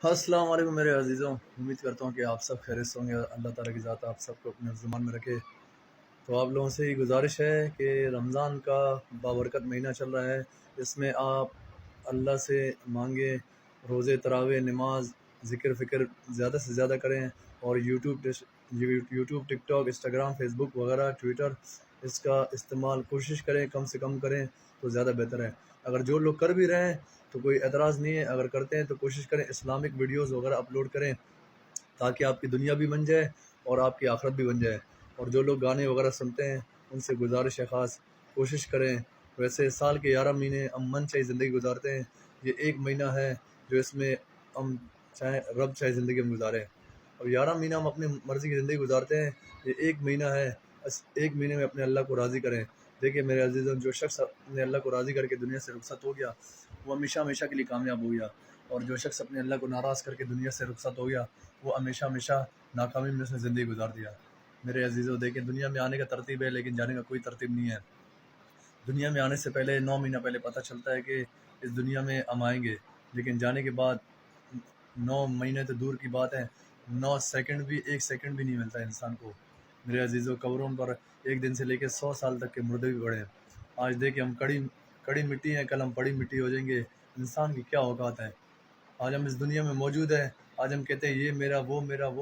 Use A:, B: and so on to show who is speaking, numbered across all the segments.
A: السلام علیکم میرے عزیزوں، امید کرتا ہوں کہ آپ سب خیریت سے ہوں گے۔ اللہ تعالیٰ کی ذات آپ سب کو اپنے زمان میں رکھے۔ تو آپ لوگوں سے یہ گزارش ہے کہ رمضان کا بابرکت مہینہ چل رہا ہے، اس میں آپ اللہ سے مانگیں، روزے، تراویح، نماز، ذکر فکر زیادہ سے زیادہ کریں، اور یوٹیوب، ٹک ٹاک، انسٹاگرام، فیس بک وغیرہ، ٹویٹر، اس کا استعمال کوشش کریں کم سے کم کریں تو زیادہ بہتر ہے۔ اگر جو لوگ کر بھی رہے ہیں تو کوئی اعتراض نہیں ہے، اگر کرتے ہیں تو کوشش کریں اسلامک ویڈیوز وغیرہ اپلوڈ کریں تاکہ آپ کی دنیا بھی بن جائے اور آپ کی آخرت بھی بن جائے۔ اور جو لوگ گانے وغیرہ سنتے ہیں ان سے گزارش ہے خاص کوشش کریں۔ ویسے سال کے 11 مہینے ہم من چاہی زندگی گزارتے ہیں، یہ ایک مہینہ ہے جو اس میں ہم رب چاہے زندگی ہم گزاریں، اور 11 مہینہ ہم اپنی مرضی کی زندگی گزارتے ہیں، یہ ایک مہینہ ہے، اس ایک مہینے میں اپنے اللہ کو راضی کریں۔ دیکھیں میرے عزیزوں، جو شخص اپنے اللہ کو راضی کر کے دنیا سے رخصت ہو گیا وہ ہمیشہ ہمیشہ کے لیے کامیاب ہو گیا، اور جو شخص اپنے اللہ کو ناراض کر کے دنیا سے رخصت ہو گیا وہ ہمیشہ ہمیشہ ناکامی میں اس نے زندگی گزار دیا۔ میرے عزیزوں دیکھیں، دنیا میں آنے کا ترتیب ہے لیکن جانے کا کوئی ترتیب نہیں ہے۔ دنیا میں آنے سے پہلے 9 مہینہ پہلے پتہ چلتا ہے کہ اس دنیا میں ہم آئیں گے، لیکن جانے کے بعد 9 مہینے تو دور کی بات ہے، 9 سیکنڈ بھی، 1 سیکنڈ بھی نہیں ملتا انسان کو۔ میرے عزیزوں، قبروں پر ایک دن سے لے کے 100 سال تک کے مردے بھی پڑے ہیں۔ آج دیکھیں ہم کڑی مٹی ہیں، کل ہم پڑی مٹی ہو جائیں گے۔ انسان کی کیا اوقات ہے؟ آج ہم اس دنیا میں موجود ہیں، آج ہم کہتے ہیں یہ میرا، وہ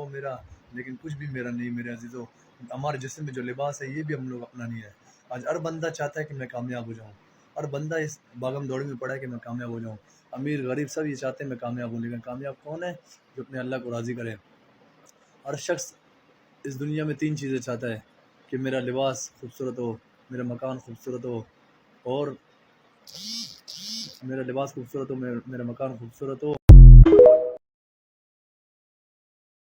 A: میرا، لیکن کچھ بھی میرا نہیں میرے عزیزوں۔ ہمارے جسم میں جو لباس ہے یہ بھی ہم لوگ اپنا نہیں ہے۔ آج ہر بندہ چاہتا ہے کہ میں کامیاب ہو جاؤں، ہر بندہ اس باغم دوڑی میں پڑا ہے کہ میں کامیاب ہو جاؤں۔ امیر غریب سب یہ چاہتے ہیں میں کامیاب ہوں، لیکن کامیاب کون ہے؟ جو اپنے اللہ کو راضی کرے۔ ہر شخص اس دنیا میں 3 چیزیں چاہتا ہے کہ میرا لباس خوبصورت ہو، میرا مکان خوبصورت ہو، اور میرا لباس خوبصورت ہو، میرا مکان خوبصورت ہو،